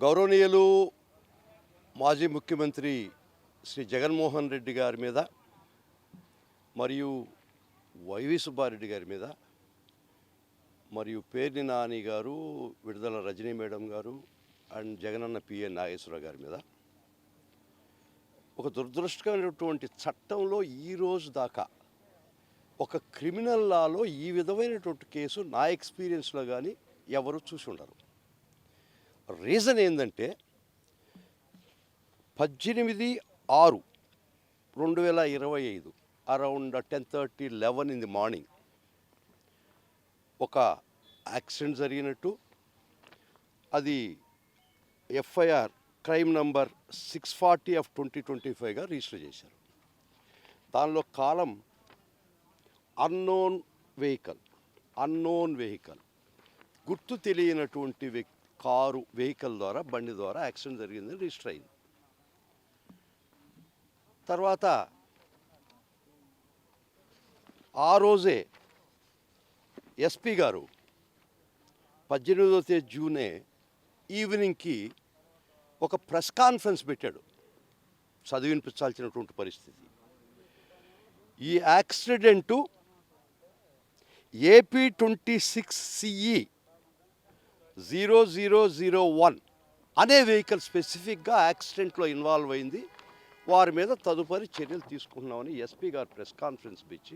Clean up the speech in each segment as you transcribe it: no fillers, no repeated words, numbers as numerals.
గౌరవనీయులు మాజీ ముఖ్యమంత్రి శ్రీ జగన్మోహన్ రెడ్డి గారి మీద మరియు వైవి సుబ్బారెడ్డి గారి మీద మరియు పేర్ని నాని గారు, విడుదల రజనీ మేడం గారు అండ్ జగనన్న పిఎన్ నాగేశ్వరరావు గారి మీద ఒక దురదృష్టకరమైనటువంటి చట్టంలో ఈ రోజు దాకా ఒక క్రిమినల్ లాలో ఈ విధమైనటువంటి కేసు నా ఎక్స్పీరియన్స్లో కానీ ఎవరు చూసి ఉండరు. రీజన్ ఏంటంటే 18/6/2025 అరౌండ్ 10:30-11 ఇన్ ది మార్నింగ్ ఒక యాక్సిడెంట్ జరిగినట్టు అది ఎఫ్ఐఆర్ క్రైమ్ నంబర్ 640/2025గా రిజిస్టర్ చేశారు. దానిలో కాలం అన్నోన్ వెహికల్ గుర్తు తెలియనటువంటి వెహికల్ ద్వారా బండి ద్వారా యాక్సిడెంట్ జరిగిందని రిజిస్టర్ అయింది. తర్వాత ఆ రోజే ఎస్పీ గారు 18వ జూనే ఈవినింగ్కి ఒక ప్రెస్ కాన్ఫరెన్స్ పెట్టాడు. చదివినిపించాల్సినటువంటి పరిస్థితి. ఈ యాక్సిడెంటు AP 26 CE 0001 అనే వెహికల్ స్పెసిఫిక్గా యాక్సిడెంట్లో ఇన్వాల్వ్ అయింది. వారి మీద తదుపరి చర్యలు తీసుకుంటున్నామని ఎస్పీ గారు ప్రెస్ కాన్ఫరెన్స్ పెట్టి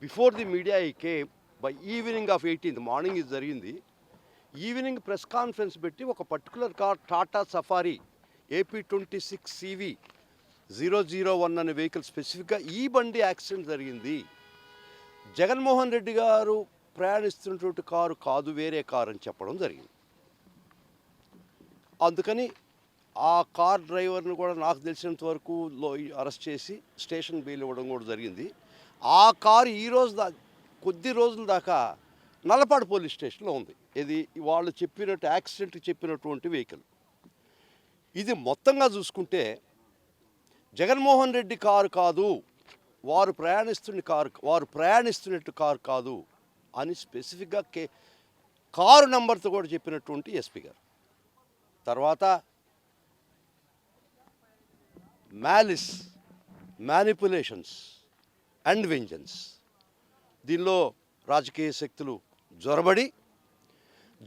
బిఫోర్ ది మీడియా ఈ came by evening of 18th morning ఇది జరిగింది. ఈవినింగ్ ప్రెస్ కాన్ఫరెన్స్ పెట్టి ఒక particular car Tata safari AP 26 CV 001 అనే వెహికల్ స్పెసిఫిక్గా ఈ బండి యాక్సిడెంట్ జరిగింది, జగన్మోహన్ రెడ్డి గారు ప్రయాణిస్తున్నటువంటి కారు కాదు, వేరే కారు అని చెప్పడం జరిగింది. అందుకని ఆ కార్ డ్రైవర్ని కూడా నాకు తెలిసినంత వరకు అరెస్ట్ చేసి స్టేషన్ బెయిల్ ఇవ్వడం కూడా జరిగింది. ఆ కారు కొద్ది రోజుల దాకా నల్లపాడు పోలీస్ స్టేషన్లో ఉంది. ఇది వాళ్ళు చెప్పినట్టు యాక్సిడెంట్కి చెప్పినటువంటి వెహికల్. ఇది మొత్తంగా చూసుకుంటే జగన్మోహన్ రెడ్డి కారు కాదు, వారు ప్రయాణిస్తున్నట్టు కారు కాదు అని స్పెసిఫిక్గా కారు నెంబర్తో కూడా చెప్పినటువంటి ఎస్పీ గారు. తర్వాత మ్యానిపులేషన్స్ అండ్ వెంజన్స్, దీనిలో రాజకీయ శక్తులు జొరబడి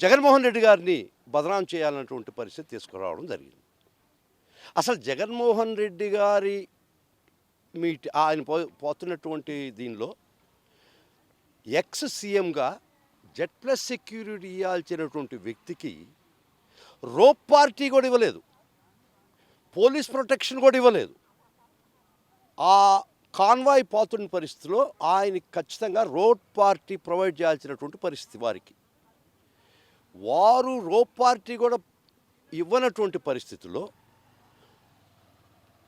జగన్మోహన్ రెడ్డి గారిని బదనాం చేయాలన్నటువంటి పరిస్థితి తీసుకురావడం జరిగింది. అసలు జగన్మోహన్ రెడ్డి గారి ఆయన పోతున్నటువంటి దీనిలో ఎక్స్ సీఎంగా జెడ్+ సెక్యూరిటీ ఇవ్వాల్సినటువంటి వ్యక్తికి రోప్ పార్టీ కూడా ఇవ్వలేదు, పోలీస్ ప్రొటెక్షన్ కూడా ఇవ్వలేదు. ఆ కాన్వాయ్ పోతున్న పరిస్థితిలో ఆయనకి ఖచ్చితంగా రోప్ పార్టీ ప్రొవైడ్ చేయాల్సినటువంటి పరిస్థితి వారు రోప్ పార్టీ కూడా ఇవ్వనటువంటి పరిస్థితుల్లో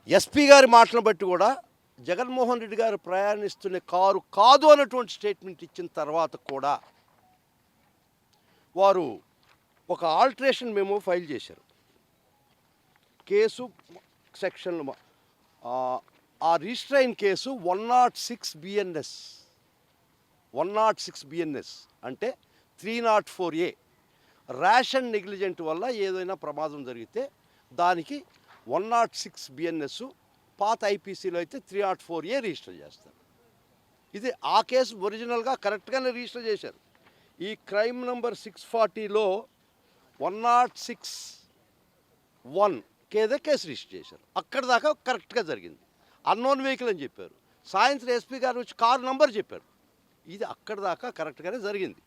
ఎస్పీ గారి మాటలను బట్టి కూడా జగన్మోహన్ రెడ్డి గారు ప్రయాణిస్తున్న కారు కాదు అన్నటువంటి స్టేట్మెంట్ ఇచ్చిన తర్వాత కూడా వారు ఒక ఆల్టరేషన్ మెమో ఫైల్ చేశారు. కేసు సెక్షన్లు ఆ రిజిస్టర్ అయిన కేసు 106 BNS అంటే 304A రేషన్ నెగ్లిజెంట్ వల్ల ఏదైనా ప్రమాదం జరిగితే దానికి 106 BNS, పాత ఐపీసీలో అయితే 304A రిజిస్టర్ చేస్తారు. ఇది ఆ కేసు ఒరిజినల్గా కరెక్ట్గానే రిజిస్టర్ చేశారు. ఈ క్రైమ్ నంబర్ 640లో 106(1) కేదే కేసు రిజిస్టర్ చేశారు. అక్కడ దాకా కరెక్ట్గా జరిగింది. అన్నోన్ వెహికల్ అని చెప్పారు. సాయంత్రం ఎస్పీ గారు వచ్చి కారు నంబర్ చెప్పారు. ఇది అక్కడ దాకా కరెక్ట్గానే జరిగింది.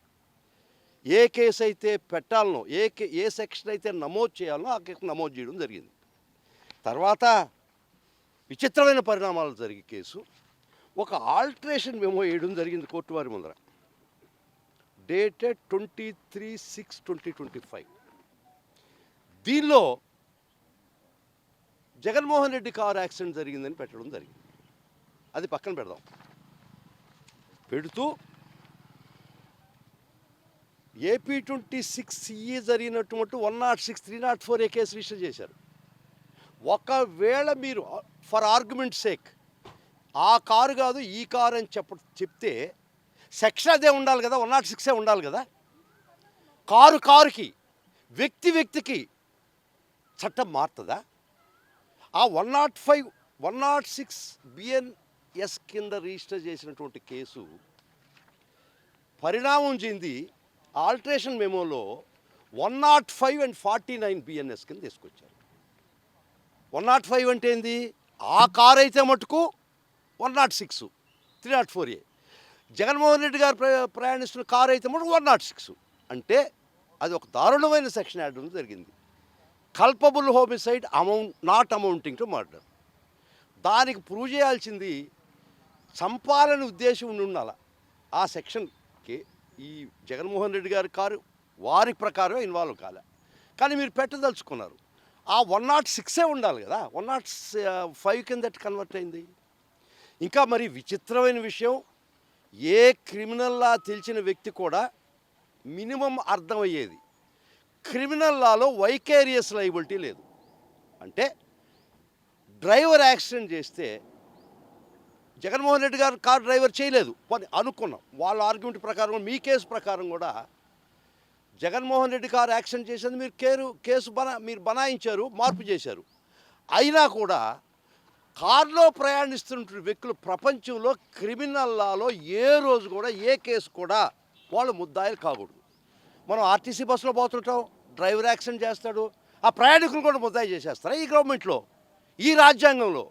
ఏ కేసు అయితే పెట్టాలనో, ఏ సెక్షన్ అయితే నమోదు చేయాలనో ఆ కేసు నమోదు చేయడం జరిగింది. తర్వాత విచిత్రమైన పరిణామాలు జరిగే కేసు ఒక ఆల్టరేషన్ మెమో వేయడం జరిగింది కోర్టు వారి ముందర, డేటెడ్ 23/6/2025. దీనిలో జగన్మోహన్ రెడ్డి కారు యాక్సిడెంట్ జరిగిందని పెట్టడం జరిగింది. అది పక్కన పెడదాం. పెడుతూ AP 26 CE జరిగినటువంటి 106 304A కేసు రిజిస్టర్ చేశారు. ఒకవేళ మీరు ఫర్ ఆర్గ్యుమెంట్ సేక్ ఆ కారు కాదు ఈ కారు అని చెప్తే సెక్షన్ అదే ఉండాలి కదా, 106 ఉండాలి కదా. కారుకి వ్యక్తికి చట్టం మారుతుందా? ఆ 105 106 బిఎన్ఎస్ కింద రిజిస్టర్ చేసినటువంటి కేసు పరిణామం చెంది ఆల్టరేషన్ మెమోలో 105 అండ్ 49 బిఎన్ఎస్ కింద తీసుకొచ్చారు. 105 అంటే ఏంది? ఆ కారు అయితే మటుకు 106 304A. జగన్మోహన్ రెడ్డి గారు ప్రయాణిస్తున్న కారు అయితే మటుకు 106. అంటే అది ఒక దారుణమైన సెక్షన్ యాడ్ జరిగింది. Culpable homicide not amounting to murder. దానికి ప్రూవ్ చేయాల్సింది చంపాలని ఉద్దేశం ఉండాల. ఆ సెక్షన్కి ఈ జగన్మోహన్ రెడ్డి గారి కారు వారి ప్రకారమే ఇన్వాల్వ్ కాలే. కానీ మీరు పెట్టదలుచుకున్నారు. ఆ 106 ఉండాలి కదా, 105 కింద కన్వర్ట్ అయింది. ఇంకా మరి విచిత్రమైన విషయం, ఏ క్రిమినల్ లా తెలిసిన వ్యక్తి కూడా మినిమం అర్థమయ్యేది, క్రిమినల్ లాలో వైకేరియస్ లయబిలిటీ లేదు. అంటే డ్రైవర్ యాక్సిడెంట్ చేస్తే జగన్మోహన్ రెడ్డి గారు కారు డ్రైవర్ చేయలేదు అని అనుకున్నాం. వాళ్ళ ఆర్గ్యుమెంట్ ప్రకారం, మీ కేసు ప్రకారం కూడా జగన్మోహన్ రెడ్డి కారు యాక్సిడెంట్ చేసేది కేసు మీరు బనాయించారు, మార్పు చేశారు. అయినా కూడా కారులో ప్రయాణిస్తున్న వ్యక్తులు ప్రపంచంలో క్రిమినల్ లాలో ఏ రోజు కూడా ఏ కేసు కూడా వాళ్ళు ముద్దాయిలు కాకూడదు. మనం ఆర్టీసీ బస్సులో పోతుంటాం, డ్రైవర్ యాక్సిడెంట్ చేస్తాడు, ఆ ప్రయాణికులు కూడా ముద్దాయి చేసేస్తారా ఈ గవర్నమెంట్లో, ఈ రాజ్యాంగంలో?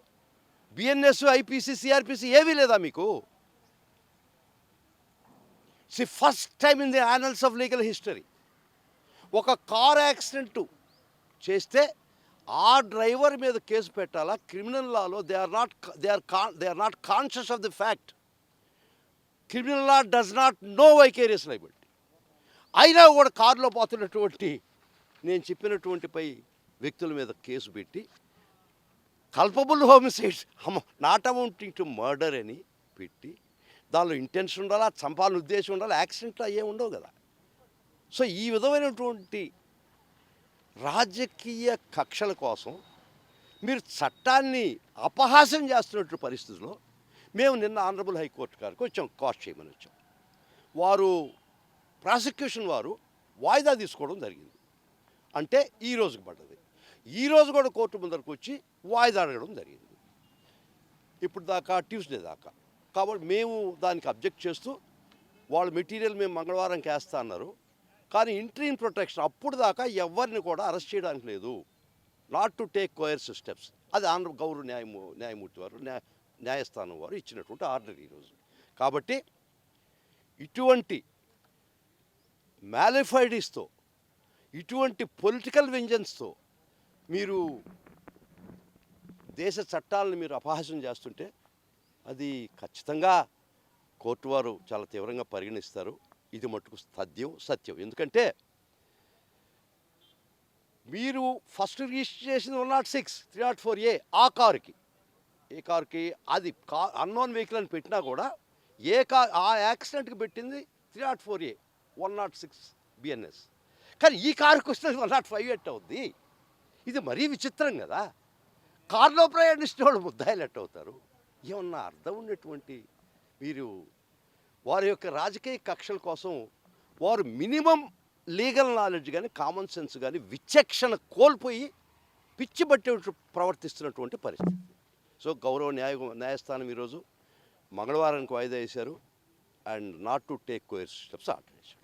బిఎన్ఎస్, ఐపీసీ, సిఆర్పిసి ఏవీ లేదా మీకు? First time in the annals of legal history ఒక కార్ యాక్సిడెంట్ చేస్తే ఆ డ్రైవర్ మీద కేసు పెట్టాలా? క్రిమినల్ లాలో they are not conscious of the fact. Criminal law does not know vicarious liability. అయినా కూడా కారులో పోతున్నటువంటి నేను చెప్పినటువంటి వ్యక్తుల మీద కేసు పెట్టి culpable homicide not amounting to murder అని పెట్టి దానిలో ఇంటెన్షన్ ఉండాలా, చంపాలని ఉద్దేశం ఉండాలి, యాక్సిడెంట్లో అయ్యే ఉండవు కదా. సో ఈ విధమైనటువంటి రాజకీయ కక్షల కోసం మీరు చట్టాన్ని అపహాస్యం చేస్తున్నటువంటి పరిస్థితుల్లో మేము నిన్న ఆనరబుల్ హైకోర్టు గారికి వచ్చాం, కాస్ట్ చేయమని వచ్చాం. వారు ప్రాసిక్యూషన్ వారు వాయిదా తీసుకోవడం జరిగింది. అంటే ఈ రోజుకి పడ్డది. ఈరోజు కూడా కోర్టు ముందరకు వచ్చి వాయిదా అడగడం జరిగింది. ఇప్పుడు దాకా ట్యూస్డే దాకా. కాబట్టి మేము దానికి అబ్జెక్ట్ చేస్తూ వాళ్ళ మెటీరియల్ మేము మంగళవారంకి వేస్తా అన్నారు. కానీ ఇంట్రీమ్ ప్రొటెక్షన్ అప్పుడు దాకా ఎవరిని కూడా అరెస్ట్ చేయడానికి లేదు, not to take coercive steps. అది గౌరవ న్యాయమూర్తి వారు న్యాయస్థానం వారు ఇచ్చినటువంటి ఆర్డర్ ఈరోజు. కాబట్టి ఇటువంటి మ్యాలిఫైడీస్తో, ఇటువంటి పొలిటికల్ వెంజన్స్తో మీరు దేశ చట్టాలను మీరు అపహాస్యం చేస్తుంటే అది ఖచ్చితంగా కోర్టు వారు చాలా తీవ్రంగా పరిగణిస్తారు. ఇది మట్టుకు సత్యం. ఎందుకంటే మీరు ఫస్ట్ రిజిస్టర్ చేసింది 106 304A ఆ కారుకి, ఏ కారుకి అది అన్నోన్ వెహికల్ అని పెట్టినా కూడా ఆ యాక్సిడెంట్కి పెట్టింది 304A 106 బిఎన్ఎస్. కానీ ఈ కారుకి వస్తే 105 ఎట్ అవుద్ది. ఇది మరీ విచిత్రం కదా. కారులో ప్రయాణించిన వాళ్ళు ముద్దాయిలు ఎట్ అవుతారు? ఏమన్నా అర్థం ఉన్నటువంటి మీరు వారి యొక్క రాజకీయ కక్షల కోసం వారు మినిమం లీగల్ నాలెడ్జ్ కానీ, కామన్ సెన్స్ కానీ, విచక్షణ కోల్పోయి పిచ్చి బట్టి ప్రవర్తిస్తున్నటువంటి పరిస్థితి. సో గౌరవ న్యాయస్థానం ఈరోజు మంగళవారానికి వాయిదా వేశారు. And not to take coercive steps order చేశారు.